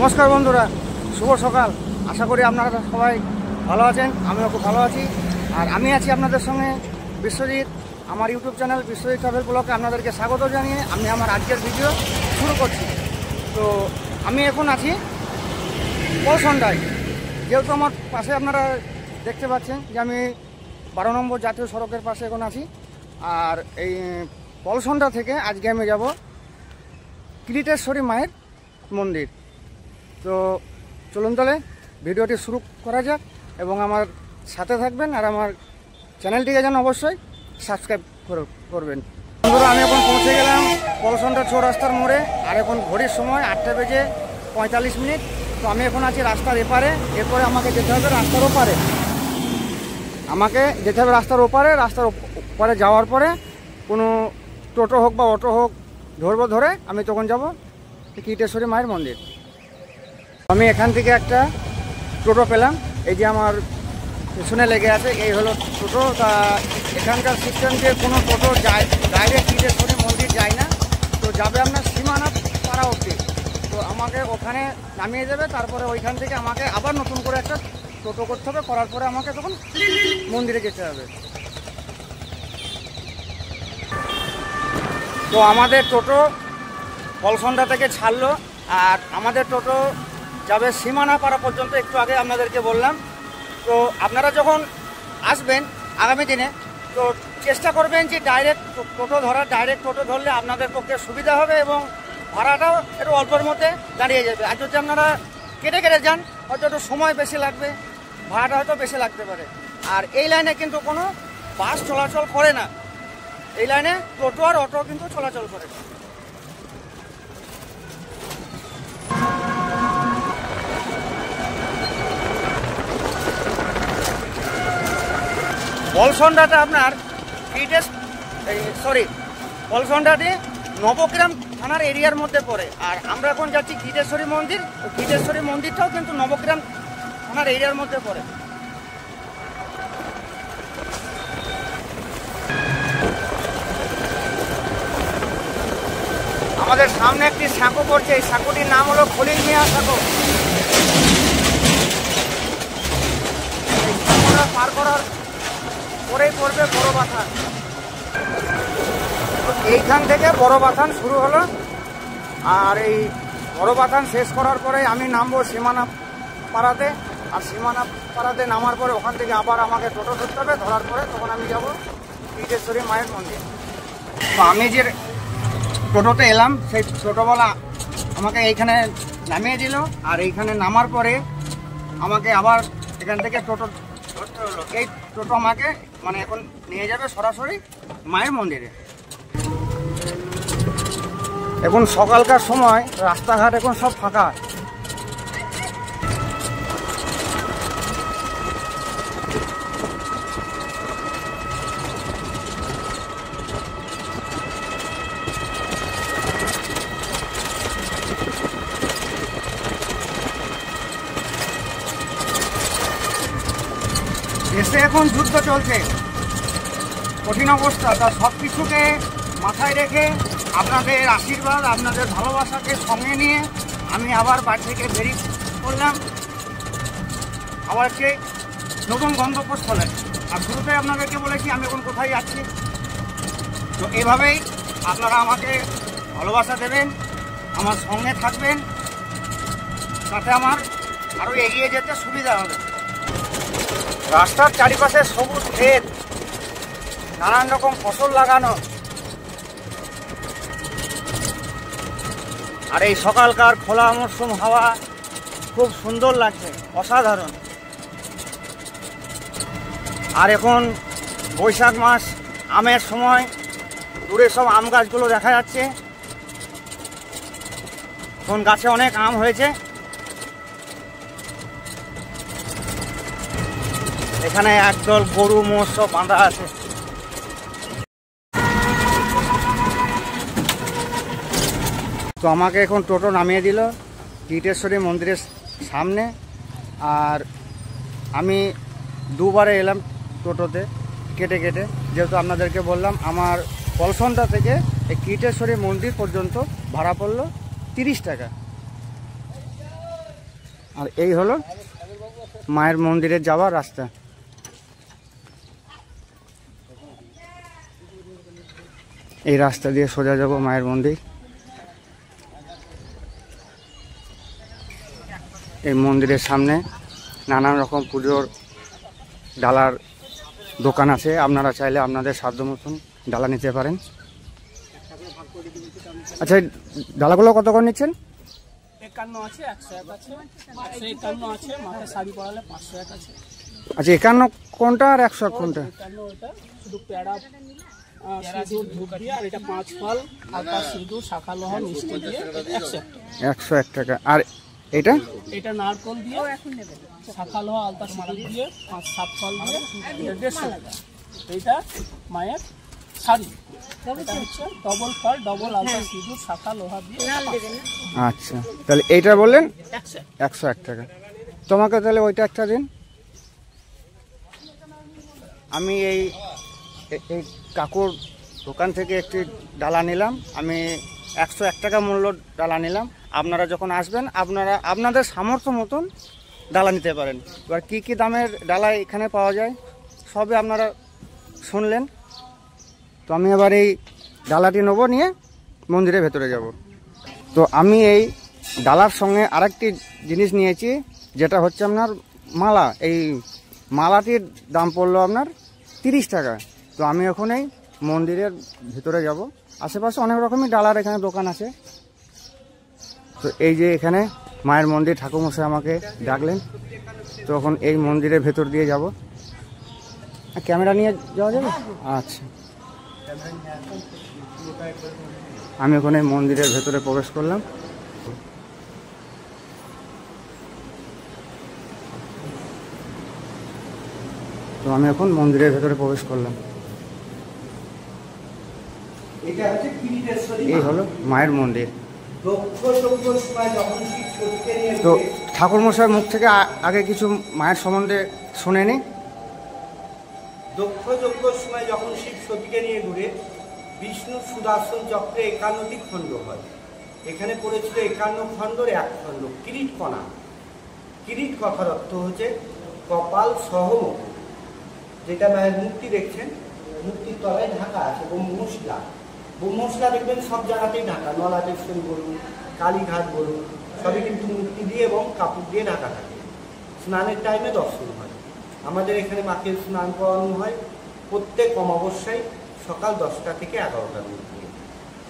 নমস্কার বন্ধুরা, শুভ সকাল। আশা করি আপনারা সবাই ভালো আছেন, আমিও খুব ভালো আছি। আর আমি আছি আপনাদের সঙ্গে বিশ্বজিৎ। আমার ইউটিউব চ্যানেল বিশ্বজিৎ ট্রাভেল ব্লগে আপনাদেরকে স্বাগত জানিয়ে আমি আমার আজকের ভিডিও শুরু করছি। তো আমি এখন আছি পলসন্ডায়। যেহেতু আমার পাশে আপনারা দেখতে পাচ্ছেন যে আমি 12 নম্বর জাতীয় সড়কের পাশে এখন আছি। আর এই পলসন্ডা থেকে আজকে আমি যাব কিরিটেশ্বরী মায়ের মন্দির। তো চলুন তাহলে ভিডিওটি শুরু করা যাক এবং আমার সাথে থাকবেন আর আমার চ্যানেলটিকে যেন অবশ্যই সাবস্ক্রাইব করবেন। বন্ধুরা, আমি এখন পৌঁছে গেলাম পলসন্ডা চৌরাস্তার মোড়ে। আর এখন ঘড়ির সময় 8টা বেজে 45 মিনিট। তো আমি এখন আছি রাস্তার এপারে। এরপরে আমাকে যেতে হবে রাস্তার ওপারে। রাস্তার ওপারে যাওয়ার পরে কোনো টোটো হোক বা অটো হোক ধরে আমি তখন যাব কিরিটেশ্বরী মায়ের মন্দির। আমি এখান থেকে একটা টোটো পেলাম, এই যে আমার পেছনে লেগে আছে, এই হলো টোটো। তা এখানকার সিস্টেম যে কোনো টোটো যায় ডাইরেক্ট কিরিটেশ্বরী মন্দির যায় না, তো যাবে আপনার সীমানা পাড়া অবধি। তো আমাকে ওখানে নামিয়ে দেবে, তারপরে ওইখান থেকে আমাকে আবার নতুন করে একটা টোটো করতে হবে, করার পরে আমাকে তখন মন্দিরে যেতে হবে। তো আমাদের টোটো পলসন্ডা থেকে ছাড়লো, আর আমাদের টোটো যাবে সীমানা পাড়া পর্যন্ত। একটু আগে আপনাদেরকে বললাম। তো আপনারা যখন আসবেন আগামী দিনে, তো চেষ্টা করবেন যে ডাইরেক্ট টোটো ধরলে আপনাদের পক্ষে সুবিধা হবে এবং ভাড়াটাও একটু অল্পের মধ্যে দাঁড়িয়ে যাবে। আর যদি আপনারা কেটে যান, হয়তো একটু সময় বেশি লাগবে, ভাড়াটা হয়তো বেশি লাগতে পারে। আর এই লাইনে কিন্তু কোনো বাস চলাচল করে না, এই লাইনে টোটো আর অটো কিন্তু চলাচল করে। পলসন্ডাটা আপনার পলসন্ডাটি নবগ্রাম থানার এরিয়ার মধ্যে পড়ে। আর আমরা এখন যাচ্ছি কিরিটেশ্বরী মন্দির। কিরিটেশ্বরী মন্দিরটাও কিন্তু নবগ্রাম থানার এরিয়ার মধ্যে পড়ে। আমাদের সামনে একটি সাঁকো পড়ছে, এই সাঁকোটির নাম হলো খলিল মিয়া সাঁকো। এই সাঁকোটা পার করার পরেই পড়বে বড় বাথান। এইখান থেকে বড় বাথান শুরু হলো। আর এই বড় বাথান শেষ করার পরে আমি নামবো সীমানা পাড়াতে। আর সীমানা পাড়াতে নামার পরে ওখান থেকে আবার আমাকে টোটো ধরতে হবে, ধরার পরে তখন আমি যাব কিরিটেশ্বরী মায়ের মন্দির। তো আমি যে টোটোতে এলাম, সেই টোটোওয়ালা আমাকে এইখানে নামিয়ে দিল। আর এইখানে নামার পরে আমাকে আবার এখান থেকে টোটো ধরতে হলো। এই টোটো আমাকে এখন নিয়ে যাবে সরাসরি মায়ের মন্দিরে। এখন সকালকার সময়, রাস্তাঘাট এখন সব ফাঁকা। দেশে এখন যুদ্ধ চলছে, কঠিন অবস্থা। তা সব কিছুকে মাথায় রেখে আপনাদের আশীর্বাদ, আপনাদের ভালোবাসাকে সঙ্গে নিয়ে আমি আবার বাড়ি থেকে বেরিয়ে পড়লাম আবার একটি নতুন গন্তব্যস্থলে। আর শুরুতে আপনাদেরকে বলেছি আমি এখন কোথায় যাচ্ছি। তো এভাবেই আপনারা আমাকে ভালোবাসা দেবেন, আমার সঙ্গে থাকবেন, তাতে আমার আরও এগিয়ে যেতে সুবিধা হবে। রাস্তার চারিপাশে সবুজ ক্ষেত, নানান রকম ফসল লাগানো। আর এই সকালকার খোলা মরশুম হাওয়া খুব সুন্দর লাগছে, অসাধারণ। আর এখন বৈশাখ মাস, আমের সময়। দূরে সব আম গাছগুলো দেখা যাচ্ছে। এখন গাছে অনেক আম হয়েছে। এখানে একদল গরু মোষ সব বাঁধা আছে। তো আমাকে এখন টোটো নামিয়ে দিল কিরিটেশ্বরী মন্দিরের সামনে। আর আমি দুবারে এলাম টোটোতে কেটে, যেহেতু আপনাদেরকে বললাম আমার পলসন্ডা থেকে এই কিরিটেশ্বরী মন্দির পর্যন্ত ভাড়া পড়লো 30 টাকা। আর এই হলো মায়ের মন্দিরে যাওয়ার রাস্তা। এই রাস্তা দিয়ে সোজা যাব মায়ের মন্দির। এই মন্দিরের সামনে নানান রকম পুজোর ডালার দোকান আছে, আপনারা চাইলে আপনাদের সাধ্য মতন ডালা নিতে পারেন। আচ্ছা, ডালাগুলো কত করে নিচ্ছেন? 51 আছে, 101 আছে, 151 আছে, মাথায় শাড়ি পরালে 501 আছে। আচ্ছা, 51 কোনটা আর 101 কোনটা? 51 ওটা শুধু পেয়ারা সিঁদুর ধূপ দিয়ে, আর এটা 5 ফল আলতা সিঁদুর শাখা লোহা মিষ্টি দিয়ে 101 টাকা। আর এটা এটা নারকল দিয়ে শাখা লোহা আলতা সিঁদুর দিয়ে 5-7 ফল দিয়ে 150 টাকা। এইটা মায়ের শাড়ি, এটা হচ্ছে ডবল ফল ডবল আলতা সিঁদুর শাখা লোহা দিয়ে। আচ্ছা, তাহলে এইটা বললেন 101 টাকা। তোমাকে তাহলে ওইটা একটা দিন। আমি এই কাকুর দোকান থেকে একটি ডালা নিলাম, আমি 101 টাকা মূল্য ডালা নিলাম। আপনারা যখন আসবেন আপনাদের সামর্থ্য মতন ডালা নিতে পারেন। এবার কী কী দামের ডালা এখানে পাওয়া যায় সবই আপনারা শুনলেন। তো আমি এবার এই ডালাটি নেবো, নিয়ে মন্দিরের ভেতরে যাব। তো আমি এই ডালার সঙ্গে আরেকটি জিনিস নিয়েছি, যেটা হচ্ছে আপনার মালা। এই মালাটির দাম পড়লো আপনার 30 টাকা। তো আমি এখন এই মন্দিরের ভিতরে যাব। আশেপাশে অনেক রকমই ডালার এখানে দোকান আছে। তো এই যে এখানে মায়ের মন্দির, ঠাকুরমশাই আমাকে ডাকলেন, তো এখন এই মন্দিরের ভেতর দিয়ে যাব। ক্যামেরা নিয়ে যাওয়া যাবে? আচ্ছা, আমি ওখানে মন্দিরের ভেতরে প্রবেশ করলাম। তো আমি এখন মন্দিরের ভেতরে প্রবেশ করলাম। এই হলো মায়ের মন্দির। তো ঠাকুরমশাইয়ের মুখ থেকে আগে কিছু মায়ের সম্বন্ধে শুনে নি। দক্ষ যজ্ঞের সময় যখন শিব সতীকে নিয়ে ঘুরে বিষ্ণু সুদর্শন চক্রে 51টি খণ্ড হয়। এখানে পড়েছিল 51 খণ্ডের 1 খণ্ড কিরিট কণা। কিরিট কথার অর্থ হচ্ছে কপাল সহ মুকুট। যেটা মায়ের মূর্তি দেখছেন, মূর্তির তলায় ঢাকা আছে ব্রহ্মশিলা। ব্রহ্মশিলা দেখবেন সব জায়গাতেই ঢাকা, নলাটেশ্বরী বলুন, কালীঘাট বলুন, সবই কিন্তু মূর্তি দিয়ে এবং কাপড় দিয়ে ঢাকা থাকে। স্নানের টাইমে দর্শন হয়। আমাদের এখানে মাকে স্নান করানো হয় প্রত্যেক অমাবস্যায় সকাল 10টা থেকে 11টার মধ্যে।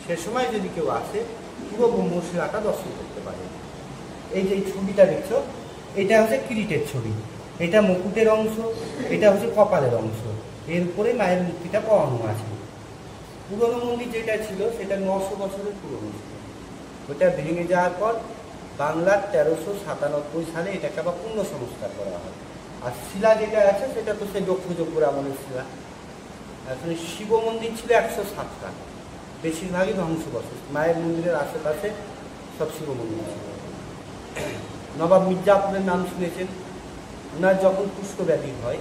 সে সময় যদি কেউ আসে পুরো ব্রহ্মশিলাটা দর্শন করতে পারে। এই যে ছবিটা দেখছো, এটা হচ্ছে কিরিটের ছবি, এটা মুকুটের অংশ, এটা হচ্ছে কপালের অংশ। এর উপরে মায়ের মূর্তিটা পাওয়ানো আছে। পুরনো মন্দির যেটা ছিল সেটা 900 বছরের পুরনো ছিল। ওটা ভেঙে যাওয়ার পর বাংলার 1397 সালে এটাকে আবার পুনঃ সংস্কার করা হয়। আর শিলা যেটা আছে সেটা তো সেই দক্ষ যজ্ঞের আমলের শিলা। আসলে শিব মন্দির ছিল 107টা, বেশিরভাগই ধ্বংসবশেষ। মায়ের মন্দিরের আশেপাশে সব শিব মন্দির ছিল। নবাব মির্জাপুরের নাম শুনেছেন। ওনার যখন কুষ্ঠব্যাধি হয়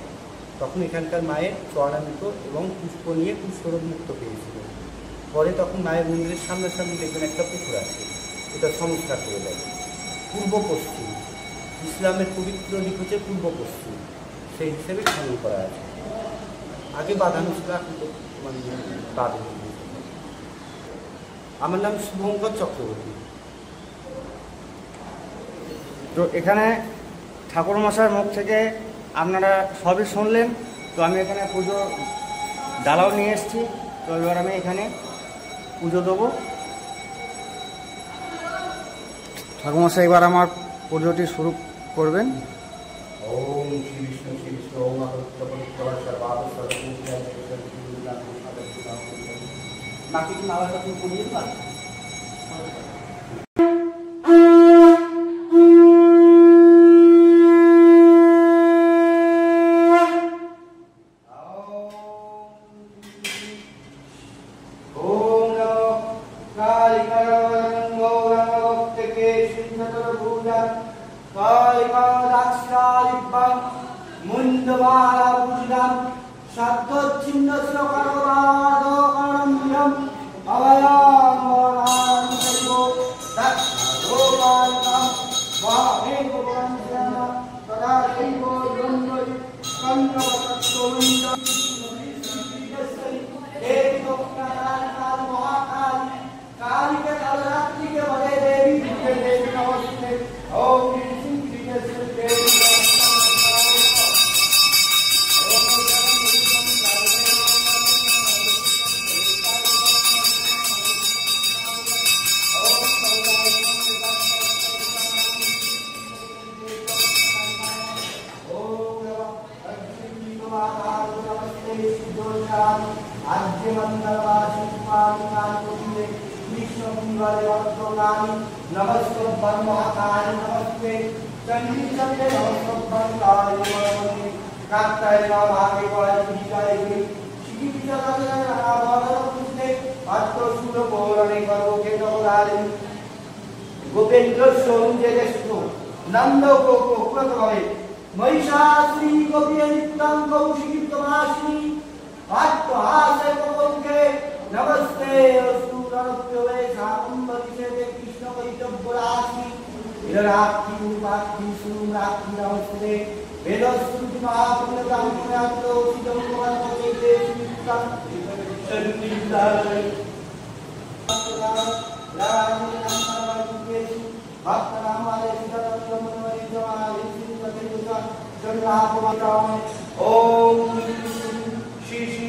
তখন এখানকার মায়ের চরণামৃত এবং পুষ্প নিয়ে কুষ্ঠরোগ মুক্ত পেয়েছিল। পরে তখন মায়ের মন্দিরের সামনাসামনি দেখবেন একটা পুকুর আছে, এটা সংস্কার করে দেয়। পূর্ব পশ্চিম, ইসলামের পবিত্র দিক হচ্ছে পূর্ব পশ্চিম, সেই হিসেবে খনন করা আছে। আগে বাঁধানো ছিল, এখন তো বাঁধানো। আমার নাম শুভঙ্কর চক্রবর্তী। তো এখানে ঠাকুরমশাইয়ের মুখ থেকে আপনারা সবই শুনলেন। তো আমি এখানে পুজো ডালাও নিয়ে এসেছি। তো এবার আমি এখানে পুজো দেবো। ঠাকুরমশাই এবার আমার পুজোটি শুরু করবেন। ওম শ্রী বিষ্ণু শ্রী বিষ্ণু ওম বাকি কি আলাদা তুমি পড়িয়ে পারো। গোপেন্দ্র সৌন্দর্য নন্দ গোপে महिषासुरी गोपी नित्यं कौशिकीतमाश्री आत्महासे कपंके नमस्ते अस्तु नरप्यवे साम्बतिसे कृष्ण परितब्बरासि विराक्ति रूपाक्ति सुराक्ति नमस्ते वेदस्तुति महापुण्यकाम्यनाथो सिद्धं भवते नित्यं सन्निधाय ओम श्री श्री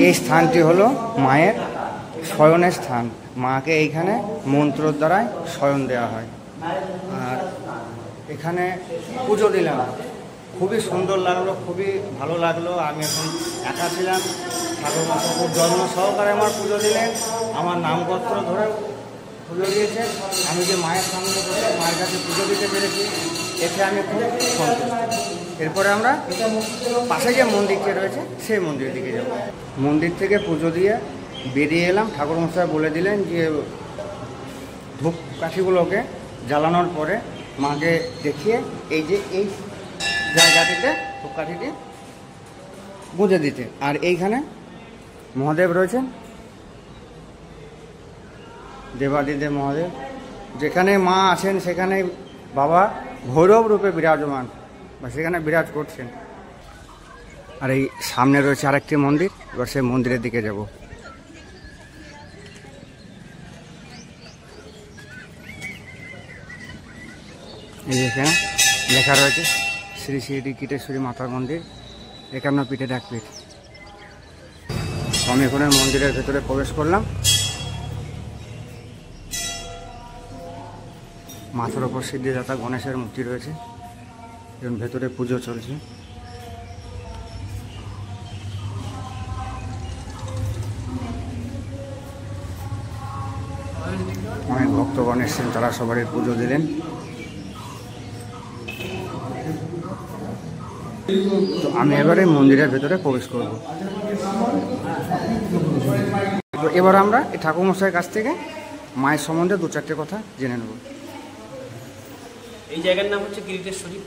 এই স্থানটি হলো মায়ের শয়নের স্থান। মাকে এইখানে মন্ত্রর দ্বারাই শয়ন দেওয়া হয়। আর এখানে পুজো দিলাম, খুবই সুন্দর লাগলো, খুবই ভালো লাগলো। আমি এখন একা ছিলাম, ঠাকুর মশাই খুব যত্ন সহকারে আমার পুজো দিলেন, আমার নামপত্র ধরে পুজো দিয়েছেন। আমি যে মায়ের সামনে বসে মায়ের কাছে পুজো দিতে পেরেছি, এতে আমি খুব সন্তুষ্ট। এরপরে আমরা পাশে যে মন্দিরটি রয়েছে সেই মন্দিরের দিকে যাব। মন্দির থেকে পুজো দিয়ে বেরিয়ে এলাম। ঠাকুর মশাই বলে দিলেন যে ধূপকাঠিগুলোকে জ্বালানোর পরে মাকে দেখিয়ে এই যে এই জায়গাটিতে ধূপকাঠিটি গুঁজে দিতে। আর এইখানে মহাদেব রয়েছেন, দেবাদিদেব মহাদেব। যেখানে মা আছেন সেখানে বাবা ভৈরব রূপে বিরাজমান বা সেখানে বিরাজ করছেন। আর এই সামনে রয়েছে আরেকটি মন্দির, এবার সেই মন্দিরের দিকে যাব। এই এখানে লেখা রয়েছে শ্রী শ্রী কীটেশ্বরী মাতার মন্দির, 51 পিঠে এক পিঠ। আমি এখন মন্দিরের ভেতরে প্রবেশ করলাম। মাথার ওপর সিদ্ধিদাতা গণেশের মূর্তি রয়েছে, এবং ভেতরে পুজো চলছে। অনেক ভক্তগণ এসেছেন, তারা সবারই পুজো দিলেন। তো আমি এবারে মন্দিরের ভেতরে প্রবেশ করব। তো এবার আমরা এই ঠাকুরমশাইয়ের কাছ থেকে মায়ের সম্বন্ধে 2-4টে কথা জেনে নেব। এই জায়গার নাম হচ্ছে কিরিটেশ্বরী।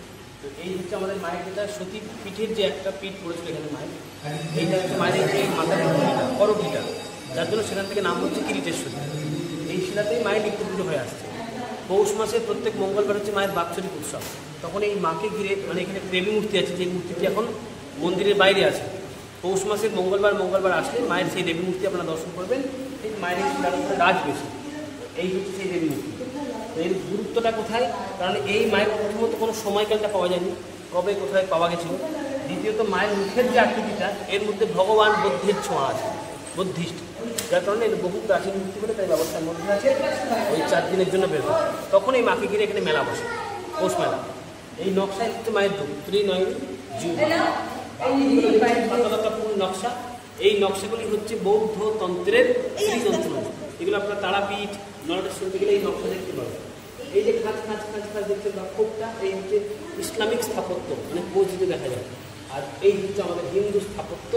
তো এই হচ্ছে আমাদের মায়ের যেটা সতী পিঠের যে একটা পিঠ পড়েছিল এখানে মায়ের, এইটা হচ্ছে মায়ের যে মাথার করপিটা, যার জন্য সেখান থেকে নাম হচ্ছে কিরিটেশ্বরী। এই শিলাতেই মায়ের নিত্য পুজো হয়ে আসছে। পৌষ মাসে প্রত্যেক মঙ্গলবার হচ্ছে মায়ের বাৎসরিক উৎসব। তখন এই মাকে ঘিরে মানে এখানে দেবী মূর্তি আছে, যে মূর্তিটি এখন মন্দিরের বাইরে আছে। পৌষ মাসের মঙ্গলবার আসলে মায়ের সেই দেবী মূর্তি আপনারা দর্শন করবেন। এই মায়ের এই শিলার উপরে রাজ বেশি, এই হচ্ছে সেই দেবী মূর্তি। তো এর গুরুত্বটা কোথায়? কারণ এই মায়ের প্রথমত কোনো সময়কালটা পাওয়া যায়নি, কবে কোথায় পাওয়া গেছিল। দ্বিতীয়ত মায়ের মুখের যে আকৃতিটা, এর মধ্যে ভগবান বুদ্ধের ছোঁয়া আছে, বুদ্ধিস্ট, যার কারণে এর বহু প্রাচীন মূর্তি বলে তাই ব্যবস্থার মধ্যে আছে। ওই 4 দিনের জন্য বের হয়। তখন এই মাকে ঘিরে এখানে মেলা বসে, পৌষ মেলা। এই নকশায় হচ্ছে মায়ের রূপ 3-9 পাতালতাপূর্ণ নকশা। এই নকশাগুলি হচ্ছে বৌদ্ধ তন্ত্রের শ্রীযন্ত্র। এগুলো আপনার তারাপীঠ, নরকেশ্বরীতে গেলে এই নকশা দেখতে পাবেন। এই যে খাঁচ দেখতে খোপটা, এই হচ্ছে ইসলামিক স্থাপত্য, মানে মসজিদে দেখা যায়। আর এই হচ্ছে আমাদের হিন্দু স্থাপত্য,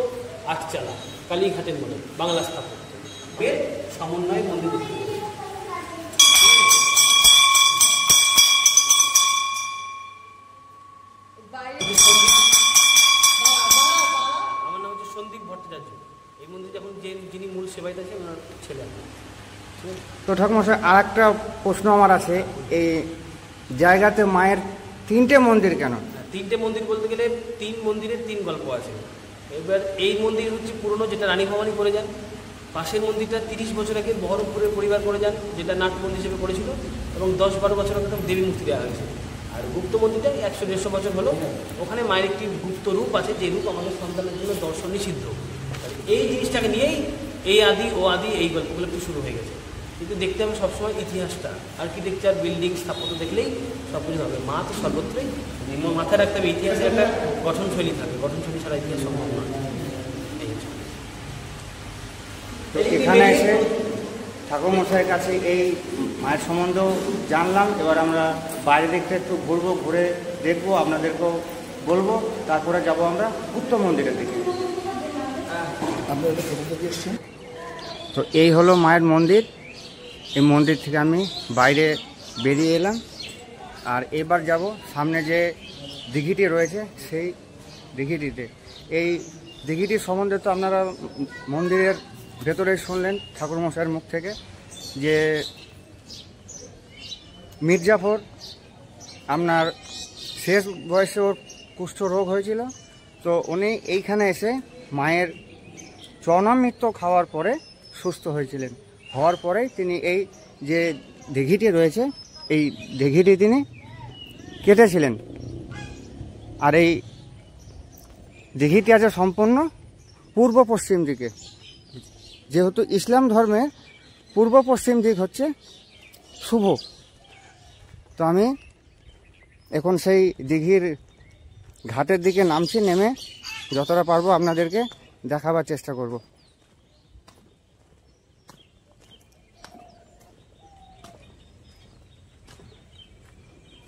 আটচালা কালীঘাটের মধ্যে বাংলা স্থাপত্য, এর সমন্বয়ে মন্দির তৈরি করেছে। আমার নাম হচ্ছে সন্দীপ ভট্টাচার্য। এই মন্দিরে এখন যিনি মূল সেবায়িত আছে ওনার ছেলে। তো ঠাকুরমশাই, আর একটা প্রশ্ন আমার আছে, এই জায়গাতে মায়ের 3টে মন্দির কেন? 3টে মন্দির বলতে গেলে 3 মন্দিরের 3 গল্প আছে। এবার এই মন্দির হচ্ছে পুরনো, যেটা রানী ভবানী করে যান। পাশের মন্দিরটা 30 বছর আগে বহরমপুরের পরিবার করে যান, যেটা নাট মন্দির হিসেবে করেছিল, এবং 10-12 বছর আগে দেবী মূর্তি দেওয়া হয়েছে। আর গুপ্ত মন্দিরটা 100-150 বছর হলো। ওখানে মায়ের একটি গুপ্ত রূপ আছে, যে রূপ আমাদের সন্তানের জন্য দর্শন নিষিদ্ধ। এই জিনিসটাকে নিয়েই এই আদি ও আদি এই গল্পগুলো একটু শুরু হয়ে গেছে। কিন্তু দেখতে হবে সবসময় ইতিহাসটা, আর্কিটেকচার, বিল্ডিং, স্থাপত্য দেখলেই সব কিছু হবে। মা তো সর্বত্রই, মাথায় রাখতে হবে ইতিহাসের একটা গঠনশৈলী থাকে, গঠনশৈলী ছাড়া ইতিহাস সম্ভব নয়। এখানে এসে ঠাকুরমশাইয়ের কাছে এই মায়ের সম্বন্ধেও জানলাম। এবার আমরা বাইরে দেখতে একটু ঘুরবো, ঘুরে দেখবো, আপনাদেরকেও বলবো, তারপরে যাব আমরা গুপ্ত মন্দিরের দিকে। তো এই হলো মায়ের মন্দির। এই মন্দির থেকে আমি বাইরে বেরিয়ে এলাম। আর এবার যাব সামনে যে দিঘিটি রয়েছে সেই দিঘিটিতে। এই দিঘিটির সম্বন্ধে তো আপনারা মন্দিরের ভেতরে শুনলেন ঠাকুরমশাইয়ের মুখ থেকে, যে মির্জাফর আপনার শেষ বয়সে ওর কুষ্ঠ রোগ হয়েছিল। তো উনি এইখানে এসে মায়ের চরণামৃত খাওয়ার পরে সুস্থ হয়েছিলেন। হওয়ার পরেই তিনি এই যে দিঘিটি রয়েছে এই দিঘিটি তিনি কেটেছিলেন। আর এই দিঘিটি আছে সম্পূর্ণ পূর্ব পশ্চিম দিকে, যেহেতু ইসলাম ধর্মের পূর্ব পশ্চিম দিক হচ্ছে শুভ। তো আমি এখন সেই দিঘির ঘাটের দিকে নামছি, নেমে যতটা পারবো আপনাদেরকে দেখাবার চেষ্টা করব।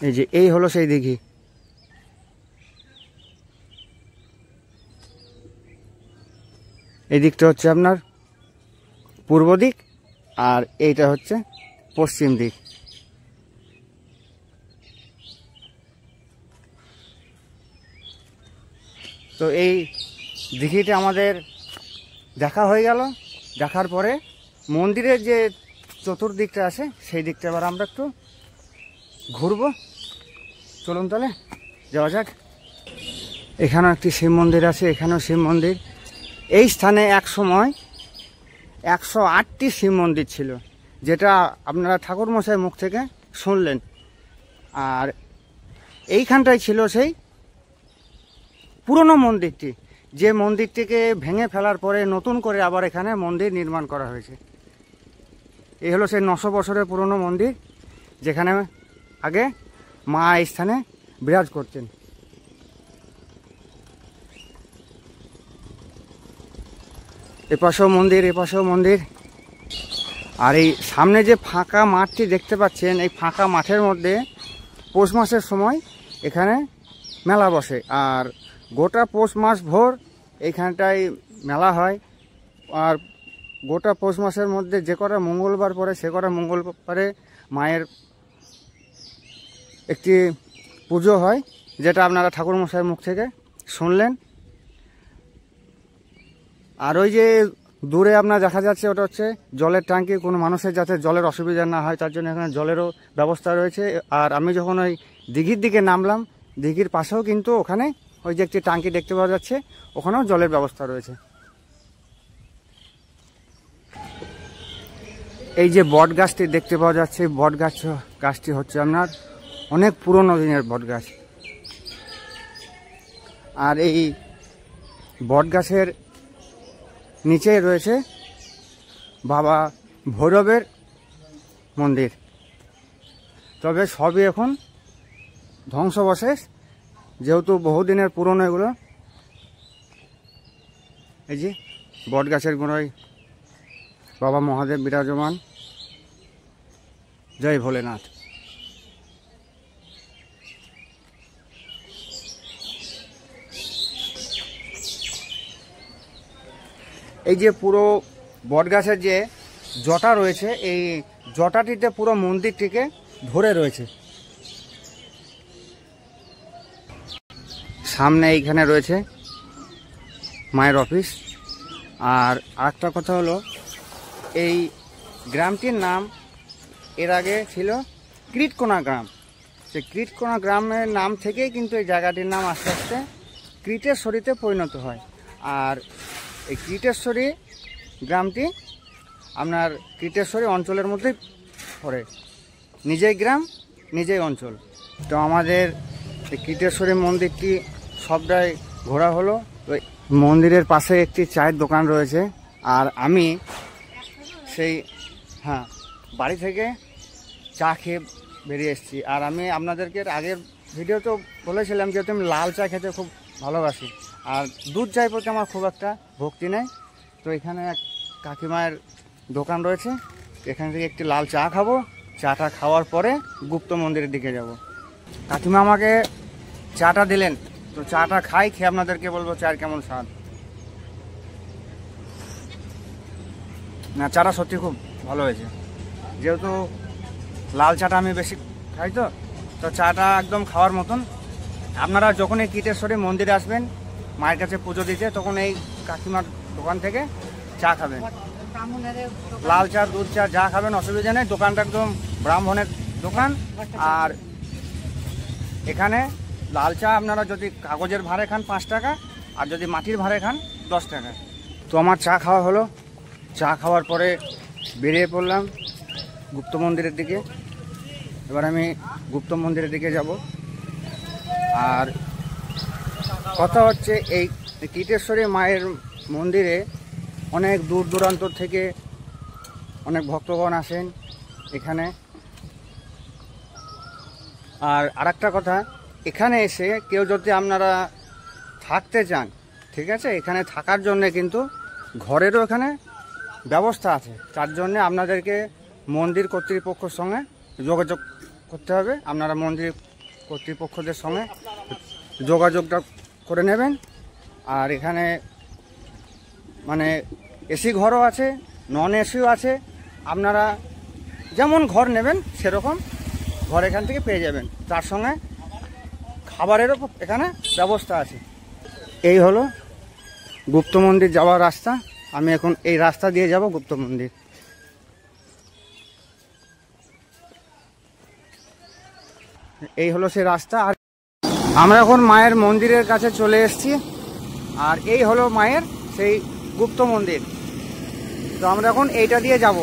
এই যে এই হলো সেই দিঘি। এই দিকটা হচ্ছে আপনার পূর্ব দিক, আর এইটা হচ্ছে পশ্চিম দিক। তো এই দিঘিটা আমাদের দেখা হয়ে গেল। দেখার পরে মন্দিরের যে চতুর্দিকটা আছে সেই দিকটা এবার আমরা একটু ঘুরবো। চলুন তাহলে যাওয়া যাক। এখানেও একটি শিব মন্দির আছে, এখানেও শিব মন্দির। এই স্থানে এক সময় 108টি শিব মন্দির ছিল, যেটা আপনারা ঠাকুরমশাই মুখ থেকে শুনলেন। আর এইখানটাই ছিল সেই পুরনো মন্দিরটি, যে মন্দিরটিকে ভেঙে ফেলার পরে নতুন করে আবার এখানে মন্দির নির্মাণ করা হয়েছে। এই হলো সেই 900 বছরের পুরনো মন্দির, যেখানে আগে মা এই স্থানে বিরাজ করতেন। এপাশেও মন্দির, এপাশেও মন্দির। আর এই সামনে যে ফাঁকা মাঠটি দেখতে পাচ্ছেন, এই ফাঁকা মাঠের মধ্যে পৌষ মাসের সময় এখানে মেলা বসে। আর গোটা পৌষ মাস ভোর এইখানটায় মেলা হয়। আর গোটা পৌষ মাসের মধ্যে যে কটা মঙ্গলবার পরে সে কটা মঙ্গলবারে মায়ের একটি পুজো হয়, যেটা আপনারা ঠাকুরমশাইয়ের মুখ থেকে শুনলেন। আর ওই যে দূরে আপনার দেখা যাচ্ছে, ওটা হচ্ছে জলের ট্যাঙ্কি। কোনো মানুষের যাতে জলের অসুবিধা না হয় তার জন্য এখানে জলেরও ব্যবস্থা রয়েছে। আর আমি যখন ওই দিঘির দিকে নামলাম, দিঘির পাশেও কিন্তু ওখানে ওই যে একটি ট্যাঙ্কি দেখতে পাওয়া যাচ্ছে, ওখানেও জলের ব্যবস্থা রয়েছে। এই যে বট গাছটি দেখতে পাওয়া যাচ্ছে, বট গাছটি হচ্ছে আপনার অনেক পুরনো দিনের বট গাছ। আর এই বট গাছের নিচে রয়েছে বাবা ভৈরবের মন্দির। তবে সবই এখন ধ্বংসাবশেষ, যেহেতু বহুদিনের পুরনো এগুলো। এই যে বট গাছের গোড়ায় বাবা মহাদেব বিরাজমান। জয় ভোলেনাথ। এই যে পুরো বটগাছের যে জটা রয়েছে, এই জটাটিতে পুরো মন্দিরটিকে ধরে রয়েছে। সামনে এইখানে রয়েছে মায়ের অফিস। আর আরেকটা কথা হলো, এই গ্রামটির নাম এর আগে ছিল কৃটকোনা গ্রাম। সেই কৃটকোনা গ্রামের নাম থেকেই কিন্তু এই জায়গাটির নাম আস্তে আস্তে কৃটেশ্বরীতে পরিণত হয়। আর এই কৃটেশ্বরী গ্রামটি আপনার কৃটেশ্বরী অঞ্চলের মধ্যেই পড়ে, নিজেই গ্রাম নিজেই অঞ্চল। তো আমাদের এই কৃটেশ্বরী মন্দিরটি সবটাই ঘোরা হলো। মন্দিরের পাশে একটি চায়ের দোকান রয়েছে। আর আমি সেই বাড়ি থেকে চা খেয়ে বেরিয়ে এসেছি। আর আমি আপনাদেরকে আগের ভিডিওতে বলেছিলাম যে আমি লাল চা খেতে খুব ভালোবাসি, আর দুধ চায়ের প্রতি আমার খুব একটা ভক্তি নেই। তো এখানে এক কাকিমায়ের দোকান রয়েছে, এখান থেকে একটি লাল চা খাবো। চাটা খাওয়ার পরে গুপ্ত মন্দিরের দিকে যাব। কাকিমা আমাকে চাটা দিলেন, তো চাটা খাই, খেয়ে আপনাদেরকে বলবো চায়ের কেমন স্বাদ। না, চাটা সত্যি খুব ভালো হয়েছে। যেহেতু লাল চাটা আমি বেশি খাই, তো চাটা একদম খাওয়ার মতন। আপনারা যখন এই কৃটেশ্বরী মন্দিরে আসবেন মায়ের কাছে পুজো দিতে, তখন এই কাকিমার দোকান থেকে চা খাবেন। লাল চা, দুধ চা যা খাবেন অসুবিধা নেই। দোকানটা একদম ব্রাহ্মণের দোকান। আর এখানে লাল চা আপনারা যদি কাগজের ভাড়ে খান 5 টাকা, আর যদি মাটির ভাড়ে খান 10 টাকা। তো আমার চা খাওয়া হলো। চা খাওয়ার পরে বেরিয়ে পড়লাম গুপ্ত মন্দিরের দিকে। এবার আমি গুপ্ত মন্দিরের দিকে যাব। আর কথা হচ্ছে, এই কৃটেশ্বরী মায়ের মন্দিরে অনেক দূর দূরান্ত থেকে অনেক ভক্তগণ আসেন এখানে। আর আরেকটা কথা, এখানে এসে কেউ যদি আপনারা থাকতে চান, ঠিক আছে, এখানে থাকার জন্যে কিন্তু ঘরেরও এখানে ব্যবস্থা আছে। তার জন্যে আপনাদেরকে মন্দির কর্তৃপক্ষের সঙ্গে যোগাযোগ করতে হবে। আপনারা মন্দির কর্তৃপক্ষদের সঙ্গে যোগাযোগটা করে নেবেন। আর এখানে মানে এসি ঘরও আছে, নন এসিও আছে। আপনারা যেমন ঘর নেবেন সেরকম ঘর এখান থেকে পেয়ে যাবেন। তার সঙ্গে খাবারেরও এখানে ব্যবস্থা আছে। এই হলো গুপ্ত মন্দির যাওয়ার রাস্তা। আমি এখন এই রাস্তা দিয়ে যাব গুপ্ত মন্দির। এই হলো সেই রাস্তা। আর আমরা এখন মায়ের মন্দিরের কাছে চলে এসেছি। আর এই হলো মায়ের সেই গুপ্ত মন্দির। তো আমরা এখন এইটা দিয়ে যাব।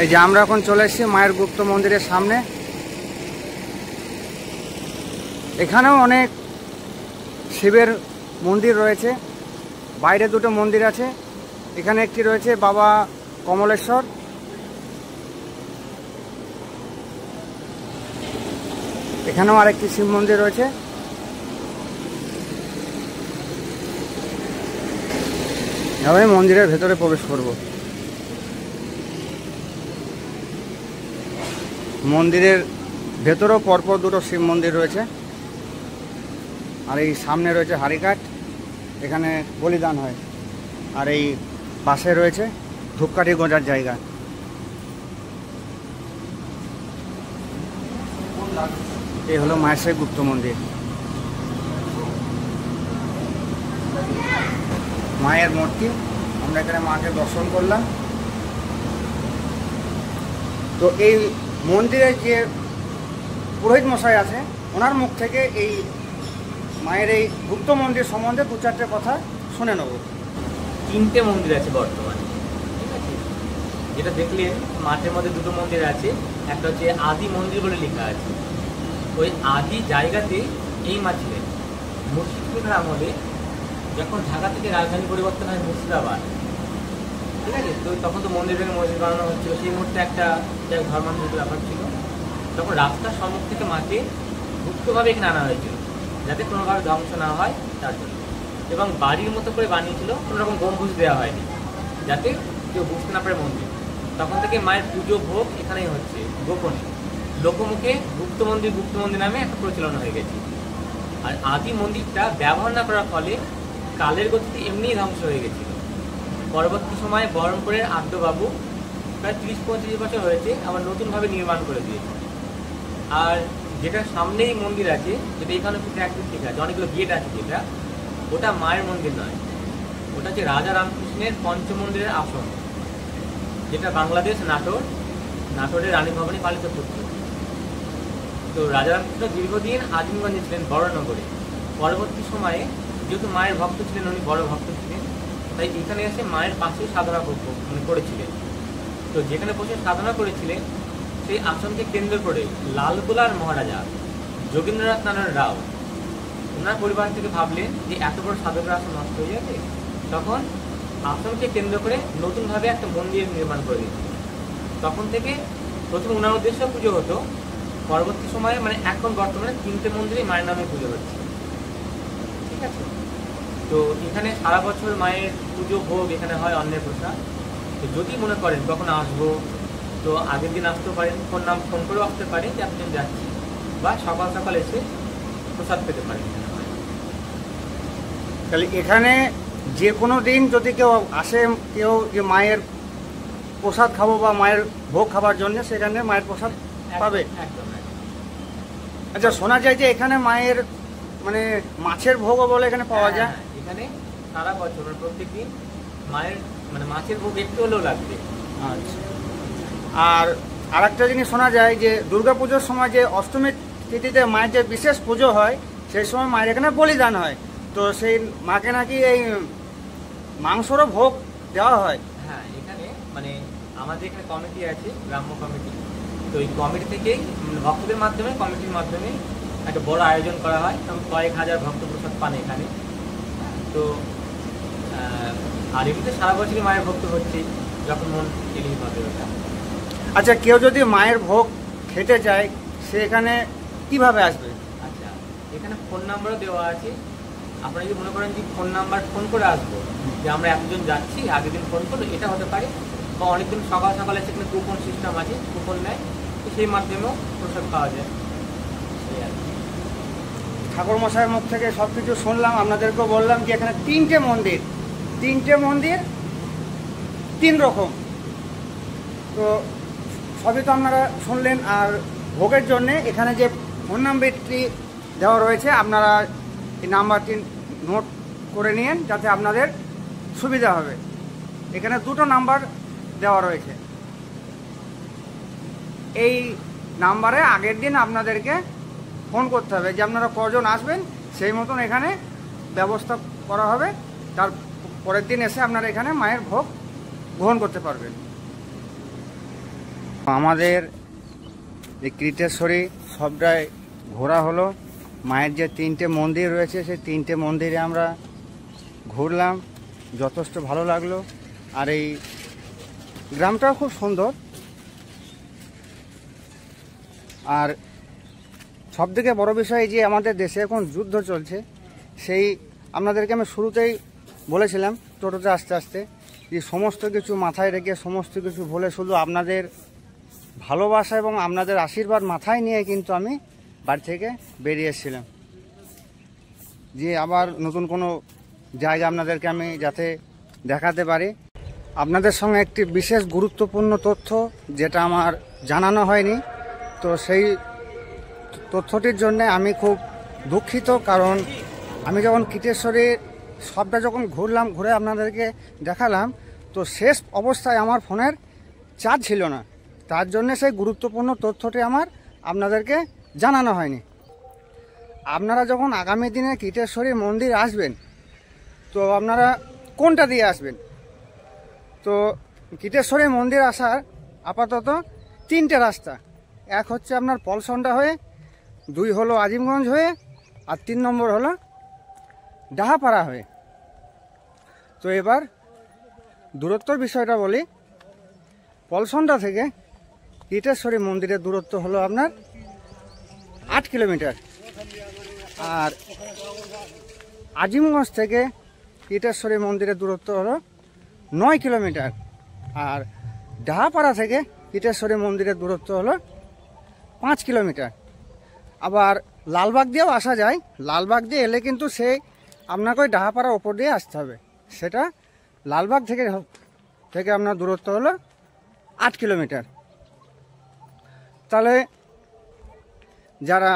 এই যে আমরা এখন চলে এসেছি মায়ের গুপ্ত মন্দিরের সামনে। এখানেও অনেক শিবের মন্দির রয়েছে। বাইরে দুটো মন্দির আছে। এখানে একটি রয়েছে বাবা কমলেশ্বর। এখানেও আরেকটি শিব মন্দির রয়েছে। এভাবে মন্দিরের ভেতরে প্রবেশ করব। মন্দিরের ভেতরেও পরপর দুটো শিব মন্দির রয়েছে। আর এই সামনে রয়েছে হাড়িকাঠ, এখানে বলিদান হয়। আর এই পাশে রয়েছে ধূপকাঠি গোঁজার জায়গা। এই হলো মায়ের সেই গুপ্ত মন্দির। মায়ের মূর্তি, আমরা এখানে মাকে দর্শন করলাম। তো এই মন্দিরে যে পুরোহিত মশাই আছে, ওনার মুখ থেকে এই মায়ের এই গুপ্ত মন্দির সম্বন্ধে 2-4টে কথা শুনে নেব। 3টে মন্দির আছে বর্তমানে, ঠিক আছে। যেটা দেখলেন মাঠের মধ্যে 2টো মন্দির আছে। একটা হচ্ছে আদি মন্দির বলে লেখা আছে। ওই আদি জায়গাতে এই মা ছিলেন। মুর্শিদকুলের আমলে যখন ঢাকা থেকে রাজধানী পরিবর্তন হয় মুর্শিদাবাদ, ঠিক আছে, তো তখন তো মন্দির ভেঙে মসজিদ বানানো হচ্ছিল। সেই মুহূর্তে একটা ধর্মান্তরিত ব্যাপার ছিল। তখন রাস্তার সম্মুখ থেকে মাকে গুপ্তভাবে এখানে আনা হয়েছিল, যাতে কোনোভাবে ধ্বংস না হয় তার জন্য। এবং বাড়ির মতো করে বানিয়েছিল, কোনোরকম গম্বুজ দেওয়া হয়নি, যাতে কেউ বুঝতে না পারে মন্দির। তখন থেকে মায়ের পুজো ভোগ এখানেই হচ্ছে গোপনে। লোকমুখে গুপ্ত মন্দির নামে একটা প্রচলন হয়ে গেছে। আর আদি মন্দিরটা ব্যবহার না করার ফলে কালের গতিতে এমনিই ধ্বংস হয়ে গেছিল। পরবর্তী সময়ে বহরমপুরের আদ্যবাবু প্রায় 30-35 বছর হয়েছে আবার নতুনভাবে নির্মাণ করে দিয়েছে। আর যেটা সামনেই মন্দির আছে, যেটা এখানে একটু একদিক ঠিক আছে, অনেকগুলো গেট আছে, যেটা ওটা মায়ের মন্দির নয়, ওটা হচ্ছে রাজা রামকৃষ্ণের পঞ্চমন্দিরের আসন, যেটা বাংলাদেশ নাটোরের রানী ভবনে পালিত করতো। তো রাজা রামকৃষ্ণ দীর্ঘদিন আজিমগঞ্জে ছিলেন, বড়নগরে। পরবর্তী সময়ে যেহেতু মায়ের ভক্ত ছিলেন, উনি বড় ভক্ত ছিলেন, তাই এখানে এসে মায়ের পাশে সাধনা করেছিলেন। তো যেখানে বসে সাধনা করেছিলেন সেই আসনকে কেন্দ্র করে লালগোলার মহারাজা যোগেন্দ্রনাথ নারায়ণ রাও ওনার পরিবার থেকে ভাবলেন যে এত বড় সাধকের আসন নষ্ট হয়ে যাবে, তখন আসনকে কেন্দ্র করে নতুনভাবে একটা মন্দির নির্মাণ করে দিয়েছিল। তখন থেকে প্রথম ওনার উদ্দেশ্যে পুজো হতো, পরবর্তী সময়ে মানে এখন বর্তমানে 3টে মন্দিরে মায়ের নামে পুজো হচ্ছে। ঠিক আছে, তো এখানে সারা বছর মায়ের পুজো ভোগ এখানে হয়, অন্নের প্রসাদ। তো যদি মনে করেন কখন আসবো, তো আগের দিন আসতেও পারেন, ফোন করেও আসতে পারেন যে আপনি যাচ্ছি, বা সকাল সকাল এসে প্রসাদ পেতে পারেন। তাহলে এখানে যে কোনো দিন যদি কেউ আসে, কেউ যে মায়ের প্রসাদ খাবো বা মায়ের ভোগ খাবার জন্য, সেখানে মায়ের প্রসাদ পাবে। একদম। আচ্ছা, শোনা যায় যে এখানে মায়ের মানে মাছের ভোগও বলে এখানে পাওয়া যায়। এখানে সারা বছর প্রত্যেক দিন মায়ের মানে মাছের ভোগ একটু হলেও লাগবে। আচ্ছা, আর আরেকটা জিনিস শোনা যায় যে দুর্গাপুজোর সময় যে অষ্টমীর তিথিতে মায়ের যে বিশেষ পুজো হয়, সেই সময় মায়ের এখানে বলিদান হয়। তো সেই মাকে নাকি এই মাংসরও ভোগ দেওয়া হয়। হ্যাঁ, এখানে মানে আমাদের এখানে কমিটি আছে, গ্রাম্য কমিটি। তো এই কমিটি থেকেই ভক্তদের মাধ্যমে, কমিটির মাধ্যমে একটা বড় আয়োজন করা হয়, এবং কয়েক হাজার ভক্ত প্রসাদ পান এখানে। তো আর এমনিতে সারা বছরই মায়ের ভক্ত হচ্ছে, যখন মন এলেই পাবে ওটা। আচ্ছা, কেউ যদি মায়ের ভোগ খেতে চায়, সে এখানে কিভাবে আসবে? আচ্ছা, এখানে ফোন নাম্বারও দেওয়া আছে। আপনারা যদি মনে করেন যে ফোন করে আসবো, যে আমরা এতজন যাচ্ছি, আগের দিন ফোন করলো, এটা হতে পারে। বা অনেকদিন সকাল সকালে সেখানে কুপন সিস্টেম আছে, কুপন নেয়, তো সেই মাধ্যমেও প্রসাদ পাওয়া যায়। ঠাকুর মশাইয়ের মুখ থেকে সব কিছু শুনলাম, আপনাদেরকেও বললাম যে এখানে 3টে মন্দির 3 রকম। তো সবই তো আপনারা শুনলেন। আর ভোগের জন্যে এখানে যে ফোন নাম্বারটি দেওয়া রয়েছে, আপনারা এই নাম্বারটি নোট করে নিন, যাতে আপনাদের সুবিধা হবে। এখানে 2টো নাম্বার দেওয়া রয়েছে। এই নাম্বারে আগের দিন আপনাদেরকে ফোন করতে হবে যে আপনারা কজন আসবেন, সেই মতন এখানে ব্যবস্থা করা হবে। তার পরের দিন এসে আপনারা এখানে মায়ের ভোগ গ্রহণ করতে পারবেন। আমাদের এই কৃতেশ্বরী সবটাই ঘোরা হলো। মায়ের যে 3টে মন্দির রয়েছে, সেই 3টে মন্দিরে আমরা ঘুরলাম, যথেষ্ট ভালো লাগলো। আর এই গ্রামটাও খুব সুন্দর। আর সবথেকে বড় বিষয় যে আমাদের দেশে এখন যুদ্ধ চলছে, সেই আপনাদেরকে আমি শুরুতেই বলেছিলাম টোটোতে আসতে আসতে, যে সমস্ত কিছু মাথায় রেখে, সমস্ত কিছু ভুলে শুধু আপনাদের ভালোবাসা এবং আপনাদের আশীর্বাদ মাথায় নিয়ে কিন্তু আমি বাড়ি থেকে বেরিয়ে এসেছিলাম, যে আবার নতুন কোনো জায়গা আপনাদেরকে আমি যাতে দেখাতে পারি। আপনাদের সঙ্গে একটি বিশেষ গুরুত্বপূর্ণ তথ্য যেটা আমার জানানো হয়নি, তো সেই তথ্যটির জন্য আমি খুব দুঃখিত। কারণ আমি যখন কৃতেশ্বরীর সবটা যখন ঘুরে আপনাদেরকে দেখালাম, তো শেষ অবস্থায় আমার ফোনের চার্জ ছিল না, তার জন্য সেই গুরুত্বপূর্ণ তথ্যটি আমার আপনাদেরকে জানানো হয়নি। আপনারা যখন আগামী দিনে কৃতেশ্বরী মন্দির আসবেন, তো আপনারা কোনটা দিয়ে আসবেন? তো কৃতেশ্বরী মন্দির আসার আপাতত 3টে রাস্তা। এক হচ্ছে আপনার পলসন্ডা হয়ে, 2 হলো আজিমগঞ্জ হয়ে, আর 3 নম্বর হলো ডাহাপাড়া হয়ে। তো এবার দূরত্বর বিষয়টা বলি। পলসন্ডা থেকে কৃতেশ্বরী মন্দিরের দূরত্ব হলো আপনার 8 কিলোমিটার, আর আজিমগঞ্জ থেকে কৃতেশ্বরী মন্দিরের দূরত্ব হলো 9 কিলোমিটার, আর ডাহাপাড়া থেকে কৃতেশ্বরী মন্দিরের দূরত্ব হলো 5 কিলোমিটার। আবার লালবাগ দিয়েও আসা যায়। লালবাগ দিয়ে এলে কিন্তু সেই আপনাকে ওই ডাহাপাড়ার ওপর দিয়ে আসতে হবে। সেটা লালবাগ থেকে আপনার দূরত্ব হলো 8 কিলোমিটার। তাহলে যারা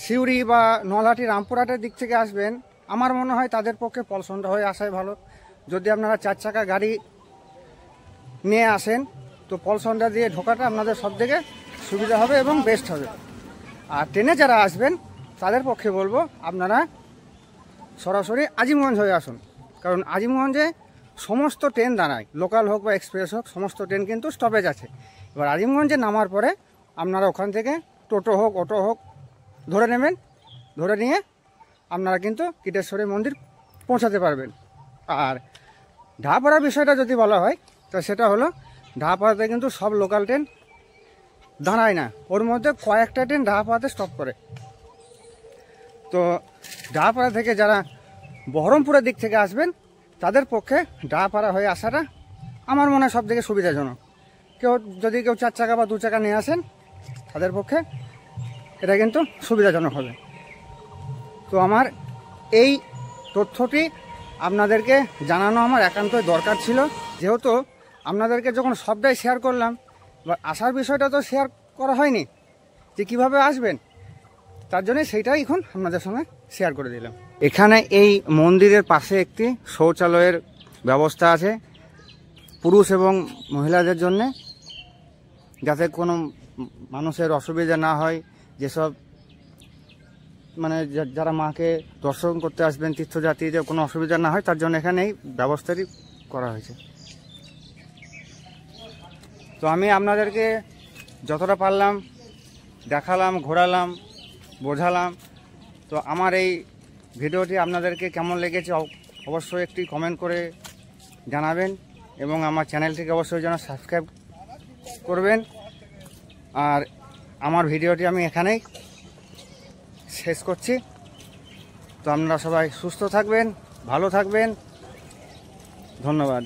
সিউড়ি বা নলহাটি রামপুরহাটের দিক থেকে আসবেন, আমার মনে হয় তাদের পক্ষে পলসনটা হয়ে আসাই ভালো। যদি আপনারা 4 চাকা গাড়ি নিয়ে আসেন তো পলসনটা দিয়ে ঢোকাটা আপনাদের সব থেকে সুবিধা হবে এবং বেস্ট হবে। আর ট্রেনে যারা আসবেন তাদের পক্ষে বলবো আপনারা সরাসরি আজিমগঞ্জ হয়ে আসুন, কারণ আজিমগঞ্জে সমস্ত ট্রেন দাঁড়ায়, লোকাল হোক বা এক্সপ্রেস হোক সমস্ত ট্রেন কিন্তু স্টপেজ আছে। এবার আজিমগঞ্জে নামার পরে আপনারা ওখান থেকে টোটো হোক অটো হোক ধরে নেবেন, ধরে নিয়ে আপনারা কিন্তু কিটেশ্বরী মন্দির পৌঁছাতে পারবেন। আর ঢাপাড়ার বিষয়টা যদি বলা হয় তো সেটা হলো ঢাপাড়াতে কিন্তু সব লোকাল ট্রেন দাঁড়ায় না, ওর মধ্যে কয়েকটা ট্রেন ঢাপাড়াতে স্টপ করে। তো ঢাপাড়া থেকে যারা বহরমপুরের দিক থেকে আসবেন তাদের পক্ষে ঢাপাড়া হয়ে আসাটা আমার মনে হয় সব থেকে সুবিধাজনক। যদি কেউ 4 চাকা বা 2 চাকা নিয়ে আসেন তাদের পক্ষে এটা কিন্তু সুবিধাজনক হবে। তো আমার এই তথ্যটি আপনাদেরকে জানানো আমার একান্তই দরকার ছিল, যেহেতু আপনাদেরকে যখন সবটাই শেয়ার করলাম, বা আসার বিষয়টা তো শেয়ার করা হয়নি যে কিভাবে আসবেন, তার জন্য সেইটাই এখন আপনাদের সঙ্গে শেয়ার করে দিলাম। এখানে এই মন্দিরের পাশে একটি শৌচালয়ের ব্যবস্থা আছে পুরুষ এবং মহিলাদের জন্যে, যাতে কোনো মানুষের অসুবিধা না হয়। যেসব মানে যারা মাকে দর্শন করতে আসবেন তীর্থযাত্রীদের কোনো অসুবিধা না হয় তার জন্য এখানে এই ব্যবস্থাটি করা হয়েছে। তো আমি আপনাদেরকে যতটা পারলাম দেখালাম, ঘোরালাম, বোঝালাম। তো আমার এই ভিডিওটি আপনাদেরকে কেমন লেগেছে অবশ্যই একটি কমেন্ট করে জানাবেন এবং আমার চ্যানেলটিকে অবশ্যই যেন সাবস্ক্রাইব করবেন। আর আমার ভিডিওটি আমি এখানেই শেষ করছি। তো আপনারা সবাই সুস্থ থাকবেন, ভালো থাকবেন, ধন্যবাদ।